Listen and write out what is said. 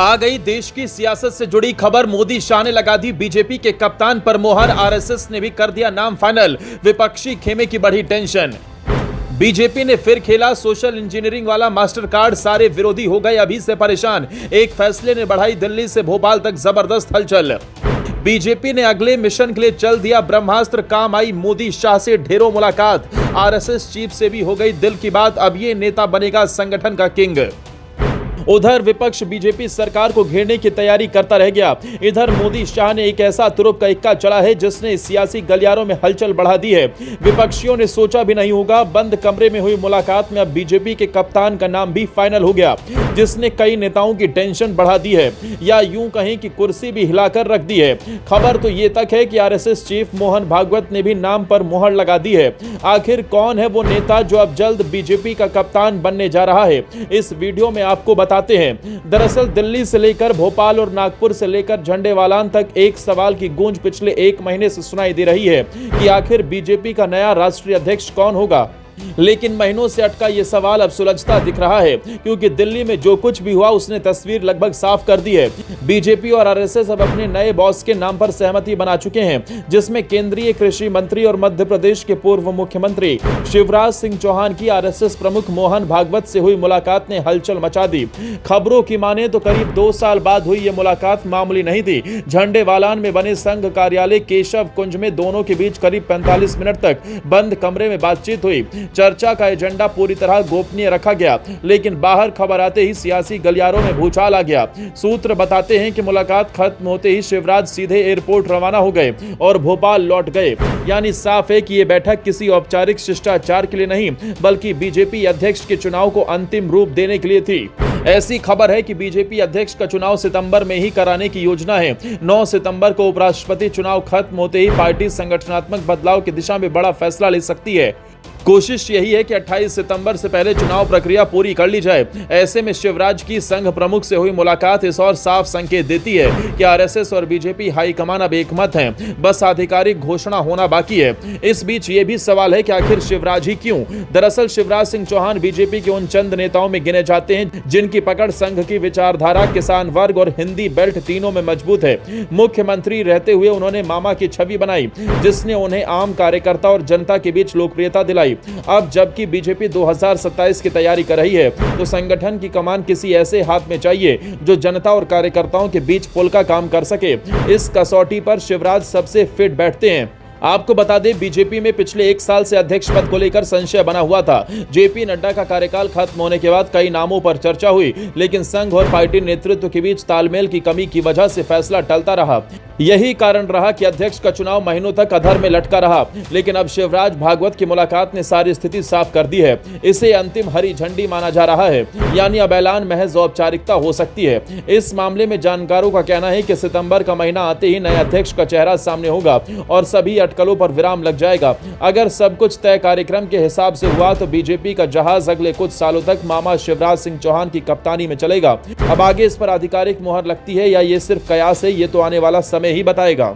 आ गई देश की सियासत से जुड़ी खबर। मोदी शाह ने लगा दी बीजेपी के कप्तान पर मोहर। आरएसएस ने भी कर दिया नाम फाइनल। विपक्षी खेमे की बढ़ी टेंशन। बीजेपी ने फिर खेला सोशल इंजीनियरिंग वाला मास्टर कार्ड। सारे विरोधी हो गए अभी से परेशान। एक फैसले ने बढ़ाई दिल्ली से भोपाल तक जबरदस्त हलचल। बीजेपी ने अगले मिशन के लिए चल दिया ब्रह्मास्त्र। काम आई मोदी शाह से ढेरों मुलाकात। आरएसएस चीफ से भी हो गई दिल की बात। अब ये नेता बनेगा संगठन का किंग। उधर विपक्ष बीजेपी सरकार को घेरने की तैयारी करता रह गया। इधर मोदी शाह ने एक ऐसा तुरुप का इक्का चढ़ा है जिसने सियासी गलियारों में हलचल बढ़ा दी है। विपक्षियों ने सोचा भी नहीं होगा। बंद कमरे में हुई मुलाकात में अब बीजेपी के कप्तान का नाम भी फाइनल हो गया, जिसने कई नेताओं की टेंशन बढ़ा दी है, या यूं कहें कि कुर्सी भी हिलाकर रख दी है। खबर तो ये तक है कि आरएसएस चीफ मोहन भागवत ने भी नाम पर मुहर लगा दी है। आखिर कौन है वो नेता जो अब जल्द बीजेपी का कप्तान बनने जा रहा है, इस वीडियो में आपको बताते हैं। दरअसल दिल्ली से लेकर भोपाल और नागपुर से लेकर झंडेवालान तक एक सवाल की गूंज पिछले एक महीने से सुनाई दे रही है कि आखिर बीजेपी का नया राष्ट्रीय अध्यक्ष कौन होगा। लेकिन महीनों से अटका यह सवाल अब सुलझता दिख रहा है, क्योंकि दिल्ली में जो कुछ भी हुआ उसने तस्वीर लगभग साफ कर दी है। बीजेपी और आरएसएस अब अपने नए बॉस के नाम पर सहमति बना चुके हैं, जिसमें केंद्रीय कृषि मंत्री और मध्य प्रदेश के पूर्व मुख्यमंत्री शिवराज सिंह चौहान की आरएसएस प्रमुख मोहन भागवत से हुई मुलाकात ने हलचल मचा दी। खबरों की माने तो करीब 2 साल बाद हुई यह मुलाकात मामूली नहीं थी। झंडेवालान में बने संघ कार्यालय केशव कुंज में दोनों के बीच करीब 45 मिनट तक बंद कमरे में बातचीत हुई। चर्चा का एजेंडा पूरी तरह गोपनीय रखा गया, लेकिन बाहर खबर आते ही सियासी गलियारों में भूचाल आ गया। सूत्र बताते हैं कि मुलाकात खत्म होते ही शिवराज सीधे एयरपोर्ट रवाना हो गए और भोपाल लौट गए। यानी साफ है कि यह बैठक किसी औपचारिक शिष्टाचार के लिए नहीं, बल्कि बीजेपी अध्यक्ष के चुनाव को अंतिम रूप देने के लिए थी। ऐसी खबर है कि बीजेपी अध्यक्ष का चुनाव सितंबर में ही कराने की योजना है। 9 सितंबर को उपराष्ट्रपति चुनाव खत्म होते ही पार्टी संगठनात्मक बदलाव की दिशा में बड़ा फैसला ले सकती है। कोशिश यही है कि 28 सितंबर से पहले चुनाव प्रक्रिया पूरी कर ली जाए। ऐसे में शिवराज की संघ प्रमुख से हुई मुलाकात इस और साफ संकेत देती है कि आरएसएस और बीजेपी हाईकमान अब एकमत हैं, बस आधिकारिक घोषणा होना बाकी है। इस बीच ये भी सवाल है कि आखिर शिवराज ही क्यों? दरअसल शिवराज सिंह चौहान बीजेपी के उन चंद नेताओं में गिने जाते हैं जिनकी पकड़ संघ की विचारधारा, किसान वर्ग और हिंदी बेल्ट तीनों में मजबूत है। मुख्यमंत्री रहते हुए उन्होंने मामा की छवि बनाई, जिसने उन्हें आम कार्यकर्ता और जनता के बीच लोकप्रियता दिलाई। अब जबकि बीजेपी 2027 की तैयारी कर रही है, तो संगठन की कमान किसी ऐसे हाथ में चाहिए जो जनता और कार्यकर्ताओं के बीच पुल का काम कर सके। इस कसौटी पर शिवराज सबसे फिट बैठते हैं। आपको बता दें, बीजेपी में पिछले 1 साल से अध्यक्ष पद को लेकर संशय बना हुआ था। जेपी नड्डा का कार्यकाल खत्म होने के बाद कई नामों पर चर्चा हुई, लेकिन संघ और पार्टी नेतृत्व के बीच तालमेल की कमी की वजह से फैसला टलता रहा। यही कारण रहा कि अध्यक्ष का चुनाव महीनों तक अधर में लटका रहा। लेकिन अब शिवराज भागवत की मुलाकात ने सारी स्थिति साफ कर दी है। इसे अंतिम हरी झंडी माना जा रहा है, यानी अब ऐलान महज औपचारिकता हो सकती है। इस मामले में जानकारों का कहना है कि सितंबर का महीना आते ही नए अध्यक्ष का चेहरा सामने होगा और सभी अटकलों पर विराम लग जाएगा। अगर सब कुछ तय कार्यक्रम के हिसाब से हुआ तो बीजेपी का जहाज अगले कुछ सालों तक मामा शिवराज सिंह चौहान की कप्तानी में चलेगा। अब आगे इस पर आधिकारिक मुहर लगती है या ये सिर्फ कयास है, ये तो आने वाला समय ही बताएगा।